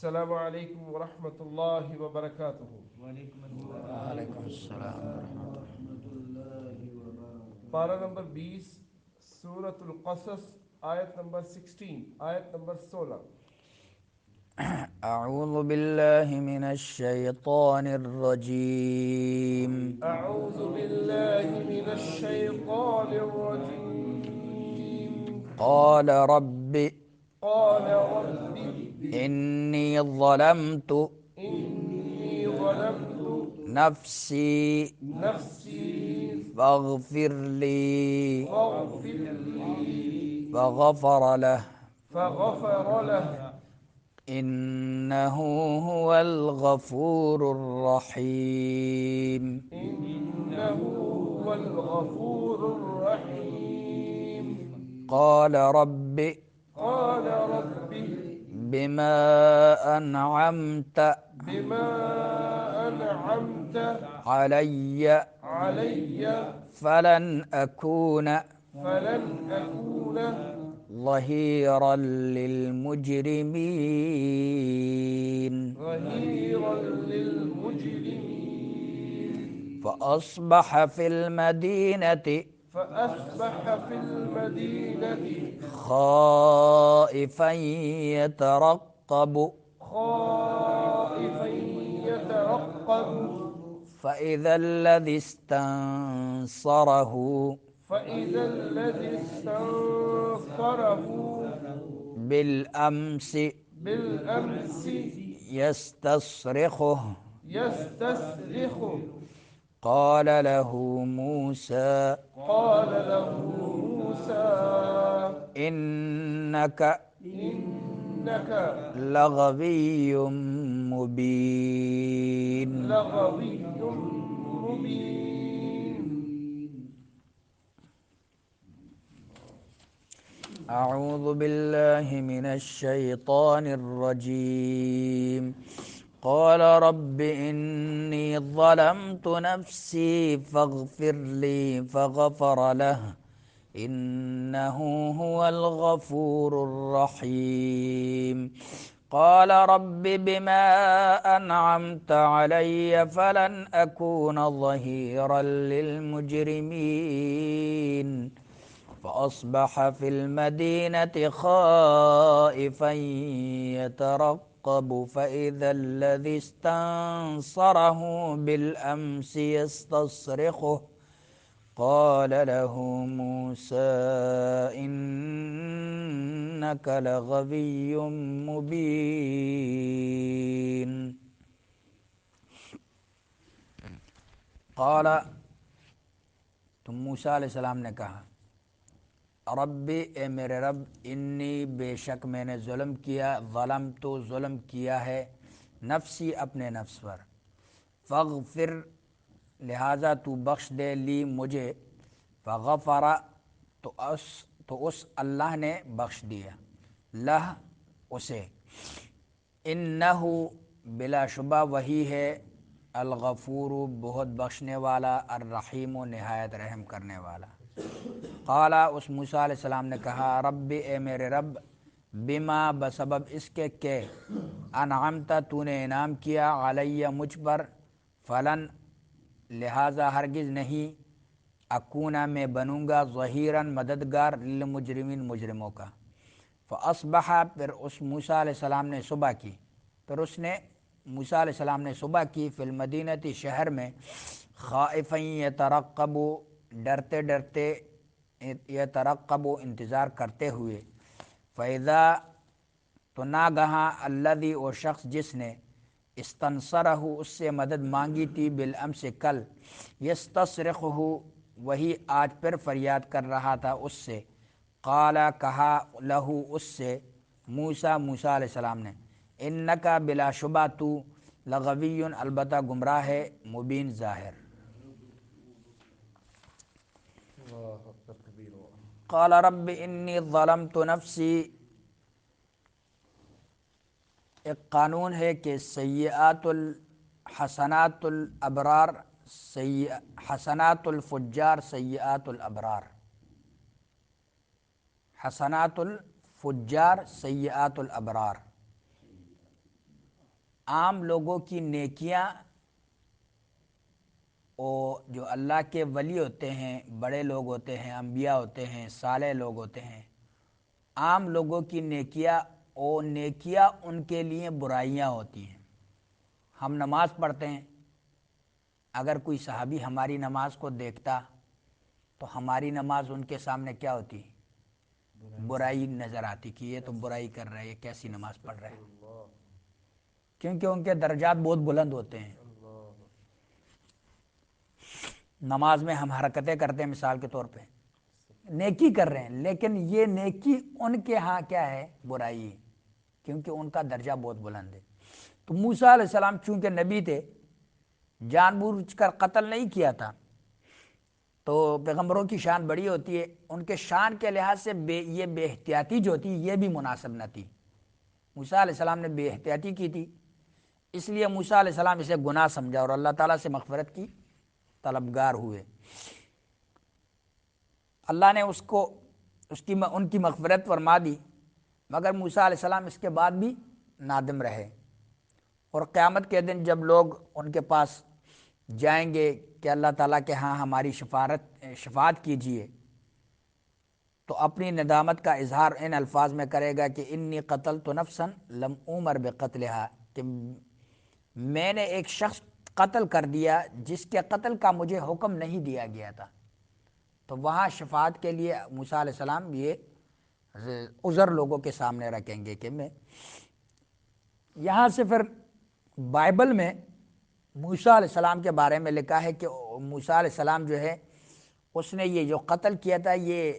السلام علیکم ورحمۃ اللہ وبرکاتہ۔ وعلیکم السلام ورحمۃ پارہ نمبر 20، سورۃ القصص، آیت نمبر 16، آیت نمبر 16۔ اعوذ باللہ من الشیطان الرجیم اعوذ باللہ من الشیطان الرجیم۔ قال رب قال رب انی ظلمت انی ظلمت نفسی نفسی فاغفر لی فاغفر لی فغفر له فغفر له انه هو الغفور الرحیم إنه هو الغفور الرحيم۔ قال رب قال رب بما انعمت بما أنعمت علي علي فلن أكون فلن أكون ظهيرا للمجرمين ظهيرا للمجرمين۔ فأصبح في المدينة فأصبح في المدينة خائفا يترقب خائفا يترقب فإذا الذي استنصره فإذا الذي استنصره بالأمس بالأمس يستصرخه يستصرخه قال له موسى قال له موسى إنك إنك لغوي مبين لغوي مبين۔ أعوذ بالله من الشيطان الرجيم قال رب إني ظلمت نفسي فاغفر لي فغفر له إنه هو الغفور الرحيم قال رب بما أنعمت علي فلن أكون ظهيرا للمجرمين فأصبح في المدينة خائفا يترقب فإذا الذي استنصره بالأمس يستصرخه قال له موسى إنك لغوي مبين قال تو موسیٰ علیہ السلام نے کہا رب اے میرے رب انی بے شک میں نے ظلم کیا ظلم کیا ہے نفسی اپنے نفس پر فاغفر لہذا تو بخش دے لی مجھے فغفر تو اس اللہ نے بخش دیا لہ اسے انہ بلا شبہ وہی ہے الغفور بہت بخشنے والا الرحیم نہایت رحم کرنے والا قال اس موسیٰ علیہ السلام نے کہا رب اے میرے رب بما بسبب اس کے کہ انعمت تو نے انعام کیا علیہ مجھ پر فلن لہذا ہرگز نہیں اکونا میں بنوں گا ظہیراً مددگار للمجرمین مجرموں کا فاصبح پھر اس موسیٰ علیہ السلام نے صبح کی موسیٰ علیہ السلام نے صبح کی فی المدینتی شہر میں خائفا یترقب ڈرتے ڈرتے یترقب انتظار کرتے ہوئے فیضا تو ناگہاں الذی وہ شخص جس نے استنصرہ اس سے مدد مانگی تھی بالامس کل یستصرخہ وہی آج پھر فریاد کر رہا تھا اس سے قال کہا لہو اس سے موسیٰ علیہ السلام نے انکا بلا شبہ تو لغوی البتہ گمراہ ہے مبین ظاہر قال رب انی ظلمت نفسی ایک قانون ہے کہ سیئات حسنات الابرار حسنات الفجار سیئات الابرار حسنات الفجار سیئات الابرار عام لوگوں کی نیکیاں اور جو اللہ کے ولی ہوتے ہیں، بڑے لوگ ہوتے ہیں، انبیاء ہوتے ہیں، صالح لوگ ہوتے ہیں، عام لوگوں کی نیکیاں اور نیکیاں ان کے لیے برائیاں ہوتی ہیں۔ ہم نماز پڑھتے ہیں، اگر کوئی صحابی ہماری نماز کو دیکھتا تو ہماری نماز ان کے سامنے کیا ہوتی؟ برائی نظر آتی کہ یہ تو برائی کر رہا ہے، یہ کیسی نماز پڑھ رہا ہے، کیونکہ ان کے درجات بہت بلند ہوتے ہیں۔ نماز میں ہم حرکتیں کرتے ہیں، مثال کے طور پہ نیکی کر رہے ہیں، لیکن یہ نیکی ان کے ہاں کیا ہے؟ برائی ہے، کیونکہ ان کا درجہ بہت بلند ہے۔ تو موسیٰ علیہ السلام چونکہ نبی تھے، جان بوجھ کر قتل نہیں کیا تھا، تو پیغمبروں کی شان بڑی ہوتی ہے، ان کے شان کے لحاظ سے یہ بے احتیاطی جو ہوتی یہ بھی مناسب نہ تھی۔ موسیٰ علیہ السلام نے بے احتیاطی کی تھی، اس لیے موسیٰ علیہ السلام اسے گناہ سمجھا اور اللہ تعالیٰ سے مغفرت کی طلبگار ہوئے۔ اللہ نے ان کی مغفرت فرما دی، مگر موسیٰ علیہ السلام اس کے بعد بھی نادم رہے۔ اور قیامت کے دن جب لوگ ان کے پاس جائیں گے کہ اللہ تعالیٰ کے ہاں ہماری شفاعت کیجیے، تو اپنی ندامت کا اظہار ان الفاظ میں کرے گا کہ انی قتلت نفسا لم اومر بقتلہا، کہ میں نے ایک شخص قتل کر دیا جس کے قتل کا مجھے حکم نہیں دیا گیا تھا۔ تو وہاں شفاعت کے لیے موسیٰ علیہ السلام یہ عذر لوگوں کے سامنے رکھیں گے کہ میں یہاں سے پھر بائبل میں موسیٰ علیہ السلام کے بارے میں لکھا ہے کہ موسیٰ علیہ السلام جو ہے اس نے یہ جو قتل کیا تھا یہ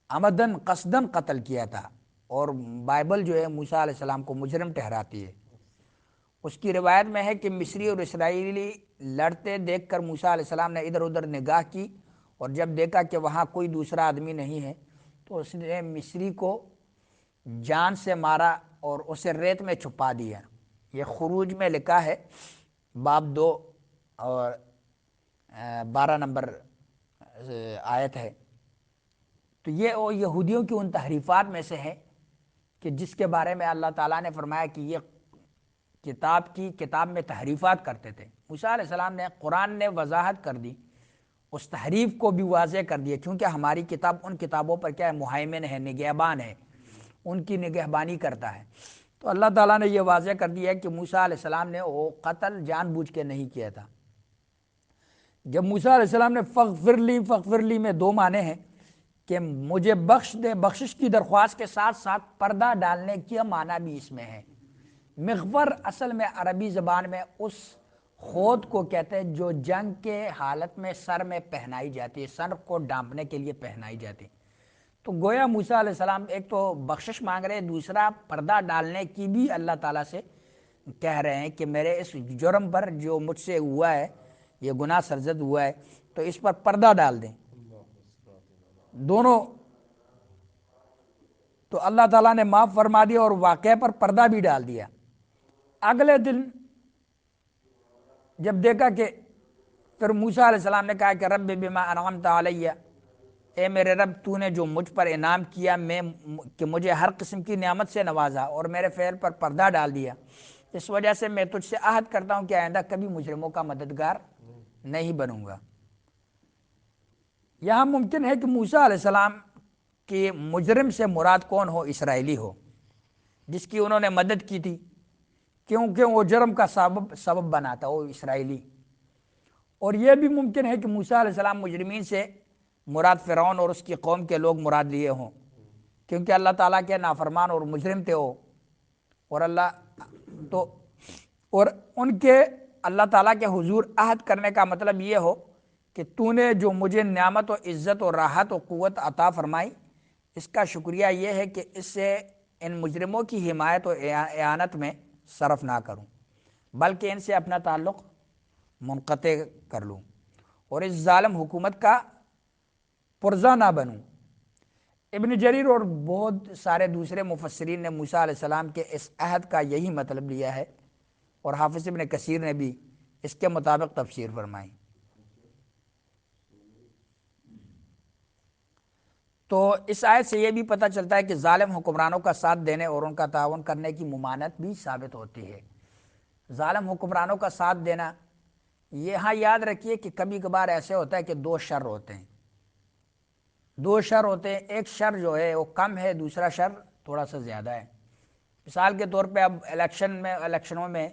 عمدن قصدن قتل کیا تھا، اور بائبل جو ہے موسیٰ علیہ السلام کو مجرم ٹھہراتی ہے۔ اس کی روایت میں ہے کہ مصری اور اسرائیلی لڑتے دیکھ کر موسیٰ علیہ السلام نے ادھر ادھر نگاہ کی، اور جب دیکھا کہ وہاں کوئی دوسرا آدمی نہیں ہے تو اس نے مصری کو جان سے مارا اور اسے ریت میں چھپا دیا۔ یہ خروج میں لکھا ہے، باب 2 اور 12 نمبر آیت ہے۔ تو یہ یہودیوں کی ان تحریفات میں سے ہے کہ جس کے بارے میں اللہ تعالیٰ نے فرمایا کہ یہ کتاب میں تحریفات کرتے تھے۔ موسیٰ علیہ السلام نے قرآن نے وضاحت کر دی، اس تحریف کو بھی واضح کر دیا، کیونکہ ہماری کتاب ان کتابوں پر کیا ہے؟ مہیمن ہے، نگہبان ہے، ان کی نگہبانی کرتا ہے۔ تو اللہ تعالیٰ نے یہ واضح کر دیا ہے کہ موسیٰ علیہ السلام نے وہ قتل جان بوجھ کے نہیں کیا تھا۔ جب موسیٰ علیہ السلام نے فغفر لی میں 2 معنی ہیں کہ مجھے بخش دے، بخشش کی درخواست کے ساتھ ساتھ پردہ ڈالنے کی معنی بھی اس میں ہے۔ مغفر اصل میں عربی زبان میں اس خود کو کہتے ہیں جو جنگ کے حالت میں سر میں پہنائی جاتی ہے، سر کو ڈانپنے کے لیے پہنائی جاتی ہے۔ تو گویا موسیٰ علیہ السلام ایک تو بخشش مانگ رہے، دوسرا پردہ ڈالنے کی بھی اللہ تعالیٰ سے کہہ رہے ہیں کہ میرے اس جرم پر جو مجھ سے ہوا ہے، یہ گناہ سرزد ہوا ہے، تو اس پر پردہ ڈال دیں دونوں۔ تو اللہ تعالیٰ نے معاف فرما دیا اور واقعہ پر پردہ بھی ڈال دیا۔ اگلے دن جب دیکھا کہ پھر موسیٰ علیہ السلام نے کہا کہ رب بما انعمت علیہ، اے میرے رب تو نے جو مجھ پر انعام کیا، کہ مجھے ہر قسم کی نعمت سے نوازا اور میرے فعل پر پردہ ڈال دیا، اس وجہ سے میں تجھ سے عہد کرتا ہوں کہ آئندہ کبھی مجرموں کا مددگار نہیں بنوں گا۔ یہاں ممکن ہے کہ موسیٰ علیہ السلام کہ مجرم سے مراد کون ہو؟ اسرائیلی ہو، جس کی انہوں نے مدد کی تھی، کیونکہ وہ جرم کا سبب بنا تھا، وہ اسرائیلی۔ اور یہ بھی ممکن ہے کہ موسیٰ علیہ السلام مجرمین سے مراد فرعون اور اس کی قوم کے لوگ مراد لیے ہوں، کیونکہ اللہ تعالیٰ کے نافرمان اور مجرم تھے وہ، اور ان کے اللہ تعالیٰ کے حضور عہد کرنے کا مطلب یہ ہو کہ تو نے جو مجھے نعمت و عزت و راحت و قوت عطا فرمائی، اس کا شکریہ یہ ہے کہ اس سے ان مجرموں کی حمایت و اعانت میں صرف نہ کروں، بلکہ ان سے اپنا تعلق منقطع کر لوں اور اس ظالم حکومت کا پرزہ نہ بنوں۔ ابن جریر اور بہت سارے دوسرے مفسرین نے موسیٰ علیہ السلام کے اس عہد کا یہی مطلب لیا ہے، اور حافظ ابن کثیر نے بھی اس کے مطابق تفسیر فرمائی۔ تو اس آیت سے یہ بھی پتہ چلتا ہے کہ ظالم حکمرانوں کا ساتھ دینے اور ان کا تعاون کرنے کی ممانعت بھی ثابت ہوتی ہے۔ ظالم حکمرانوں کا ساتھ دینا، یہاں یاد رکھیے کہ کبھی کبھار ایسے ہوتا ہے کہ دو شر ہوتے ہیں، دو شر ہوتے ہیں، ایک شر جو ہے وہ کم ہے، دوسرا شر تھوڑا سا زیادہ ہے۔ مثال کے طور پہ اب الیکشنوں میں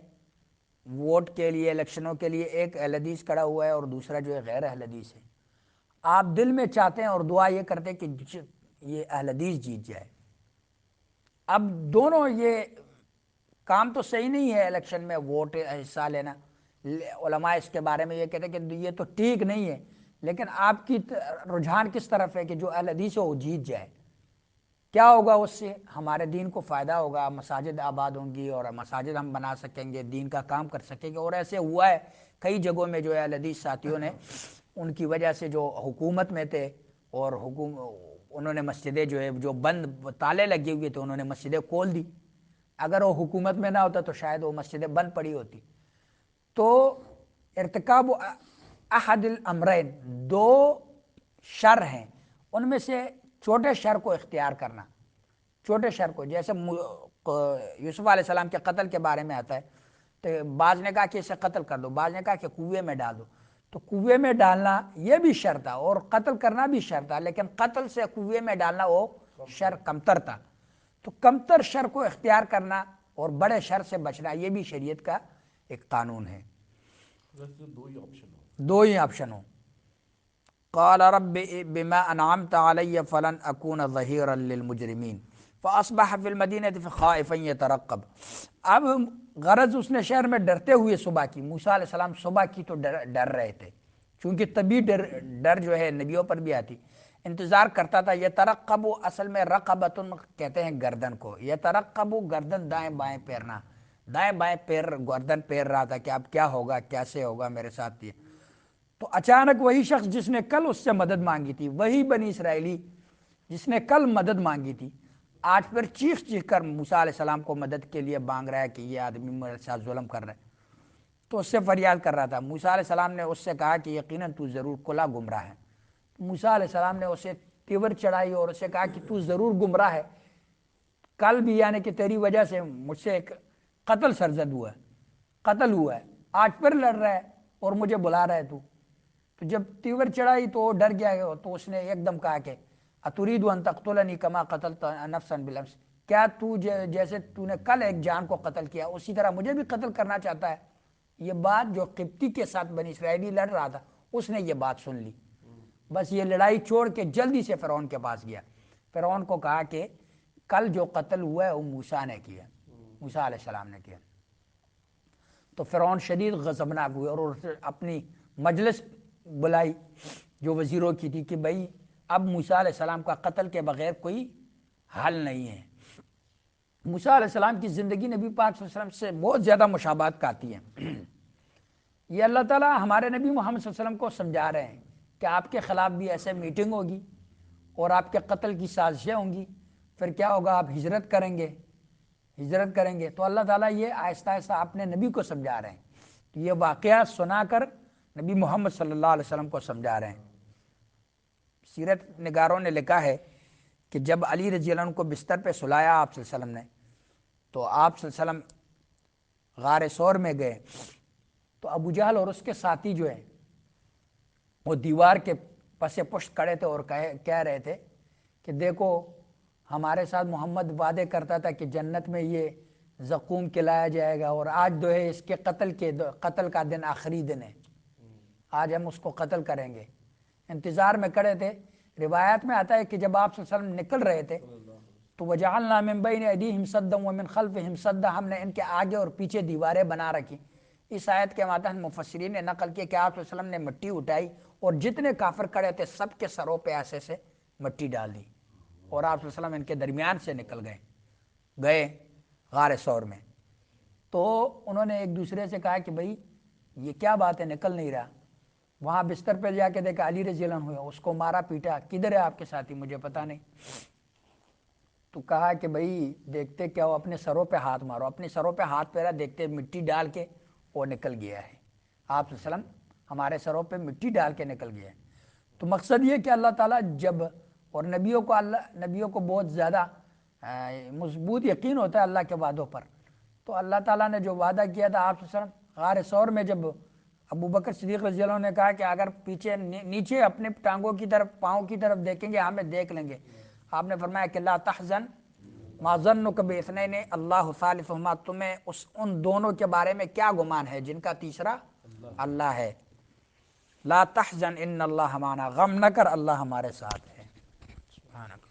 ووٹ کے لیے، الیکشنوں کے لیے ایک اہل حدیث کھڑا ہوا ہے اور دوسرا جو ہے غیر اہل حدیث ہے۔ آپ دل میں چاہتے ہیں اور دعا یہ کرتے ہیں کہ یہ اہل حدیث جیت جائے۔ اب دونوں یہ کام تو صحیح نہیں ہے، الیکشن میں ووٹ حصہ لینا، علماء اس کے بارے میں یہ کہتے ہیں کہ یہ تو ٹھیک نہیں ہے، لیکن آپ کی رجحان کس طرف ہے کہ جو اہل حدیث ہو وہ جیت جائے؟ کیا ہوگا اس سے؟ ہمارے دین کو فائدہ ہوگا، مساجد آباد ہوں گی اور مساجد ہم بنا سکیں گے، دین کا کام کر سکیں گے۔ اور ایسے ہوا ہے کئی جگہوں میں جو اہل حدیث ساتھیوں نے ان کی وجہ سے جو حکومت میں تھے اور انہوں نے مسجدیں جو ہے جو بند تالے لگے ہوئے تھے انہوں نے مسجدیں کھول دی، اگر وہ حکومت میں نہ ہوتا تو شاید وہ مسجدیں بند پڑی ہوتی۔ تو ارتکاب احد الامرین، دو شر ہیں، ان میں سے چھوٹے شر کو اختیار کرنا، چھوٹے شر کو، جیسے یوسف علیہ السلام کے قتل کے بارے میں آتا ہے تو بعض نے کہا کہ اسے قتل کر دو، بعض نے کہا کہ کنویں میں ڈال دو، تو کنویں میں ڈالنا یہ بھی شر تھا اور قتل کرنا بھی شر تھا، لیکن قتل سے کنویں میں ڈالنا وہ شر کمتر تھا۔ تو کمتر شر کو اختیار کرنا اور بڑے شر سے بچنا یہ بھی شریعت کا ایک قانون ہے۔ دو ہی آپشن ہو۔ قال رب بما انعمت علی فلن اکون ظہیرا للمجرمین فاصبح فی المدینہ خائفا یترقب۔ اب غرض اس نے شہر میں ڈرتے ہوئے صبح کی، موسیٰ علیہ السلام صبح کی تو ڈر رہے تھے، چونکہ طبی ڈر جو ہے نبیوں پر بھی آتی، انتظار کرتا تھا۔ یترقب اصل میں رقبتن کہتے ہیں گردن کو، یترقب گردن دائیں بائیں پھیرنا، دائیں بائیں گردن پھیر رہا تھا کہ اب کیا ہوگا، کیسے ہوگا میرے ساتھ یہ۔ تو اچانک وہی شخص جس نے کل اس سے مدد مانگی تھی، وہی بنی اسرائیلی جس نے کل مدد مانگی تھی، آج پھر چیخ کر موسیٰ علیہ السلام کو مدد کے لیے مانگ رہا ہے کہ یہ آدمی میرے ساتھ ظلم کر رہا ہے، تو اس سے فریاد کر رہا تھا۔ موسیٰ علیہ السلام نے اس سے کہا کہ یقیناً تو ضرور کھلا گمراہ ہے۔ موسیٰ علیہ السلام نے اسے تیور چڑھائی اور اسے کہا کہ تو ضرور گمراہ ہے، کل بھی یعنی کہ تیری وجہ سے مجھ سے ایک قتل سرزد ہوا ہے، قتل ہوا ہے، آج پھر لڑ رہا ہے اور مجھے بلا رہا ہے تو جب تیور چڑھائی تو وہ ڈر گیا، تو اس نے ایک دم کہا کہ اتريد ان تقتلنی کما قتلت نفسا بالامس، کیا تو جیسے تو نے کل ایک جان کو قتل کیا اسی طرح مجھے بھی قتل کرنا چاہتا ہے؟ یہ بات جو قبطی کے ساتھ بنی اسرائیلی لڑ رہا تھا اس نے یہ بات سن لی، بس یہ لڑائی چھوڑ کے جلدی سے فرعون کے پاس گیا، فرعون کو کہا کہ کل جو قتل ہوا ہے وہ موسیٰ نے کیا، موسیٰ علیہ السلام نے کیا۔ تو فرعون شدید غضبناک ہوئے اور اپنی مجلس بلائی جو وزیروں کی تھی کہ بھئی اب موسیٰ علیہ السلام کا قتل کے بغیر کوئی حل نہیں ہے۔ موسیٰ علیہ السلام کی زندگی نبی پاک صلی اللہ علیہ وسلم سے بہت زیادہ مشابہت آتی ہیں۔ یہ اللہ تعالیٰ ہمارے نبی محمد صلی اللہ علیہ وسلم کو سمجھا رہے ہیں کہ آپ کے خلاف بھی ایسے میٹنگ ہوگی اور آپ کے قتل کی سازشیں ہوں گی، پھر کیا ہوگا، آپ ہجرت کریں گے، ہجرت کریں گے۔ تو اللہ تعالیٰ یہ آہستہ آہستہ اپنے نبی کو سمجھا رہے ہیں، تو یہ واقعہ سنا کر نبی محمد صلی اللہ علیہ وسلم کو سمجھا رہے ہیں۔ سیرت نگاروں نے لکھا ہے کہ جب علی رضی اللہ عنہ کو بستر پہ سلایا آپ صلی اللہ علیہ وسلم نے، تو آپ صلی اللہ علیہ وسلم غار ثور میں گئے، تو ابو جہل اور اس کے ساتھی جو ہیں وہ دیوار کے پس پشت کھڑے تھے اور کہہ رہے تھے کہ دیکھو ہمارے ساتھ محمد وعدے کرتا تھا کہ جنت میں یہ زقوم کھلایا جائے گا، اور آج جو ہے اس کے قتل کا دن آخری دن ہے، آج ہم اس کو قتل کریں گے۔ انتظار میں کھڑے تھے۔ روایات میں آتا ہے کہ جب آپ صلی اللہ علیہ وسلم نکل رہے تھے تو وَجَعَلْنَا مِن بَيْنِ أَيْدِيهِمْ سَدًّا وَمِن خَلْفِهِمْ سَدًّا، ہم نے ان کے آگے اور پیچھے دیواریں بنا رکھی۔ اس آیت کے ماتحت مفسرین نے نقل کیا کہ آپ صلی اللہ علیہ وسلم نے مٹی اٹھائی اور جتنے کافر کھڑے تھے سب کے سروں پہ ایسے سے مٹی ڈال دی، اور آپ صلی اللہ علیہ وسلم ان کے درمیان سے نکل گئے غار ثور میں۔ تو انہوں نے ایک دوسرے سے کہا کہ بھئی یہ کیا بات ہے، نکل نہیں رہا۔ وہاں بستر پہ جا کے دیکھا علی رضی اللہ عنہ ہوا، اس کو مارا پیٹا، کدھر ہے آپ کے ساتھی، مجھے پتہ نہیں۔ تو کہا کہ بھئی دیکھتے کیا ہو، اپنے سروں پہ ہاتھ مارو، اپنے سروں پہ ہاتھ پھیرا، دیکھتے مٹی ڈال کے وہ نکل گیا ہے، آپ صلی اللہ علیہ وسلم ہمارے سروں پہ مٹی ڈال کے نکل گیا ہے۔ تو مقصد یہ کہ اللہ تعالیٰ جب، اور نبیوں کو بہت زیادہ مضبوط یقین ہوتا ہے اللہ کے وعدوں پر، تو اللہ تعالیٰ نے جو وعدہ کیا تھا آپ صلی اللہ علیہ وسلم غار ثور میں، جب ابو بکر صدیق رضی اللہ عنہ نے کہا کہ اگر پیچھے نیچے اپنے ٹانگوں کی طرف، پاؤں کی طرف دیکھیں گے ہمیں دیکھ لیں گے، آپ نے فرمایا کہ لا تحزن ما ظنک باثنین اللہ ثالثہما، تمہیں ان دونوں کے بارے میں کیا گمان ہے جن کا تیسرا اللہ ہے. لا تحزن ان اللہ معنا، غم نہ کر اللہ ہمارے ساتھ ہے. سبحانک.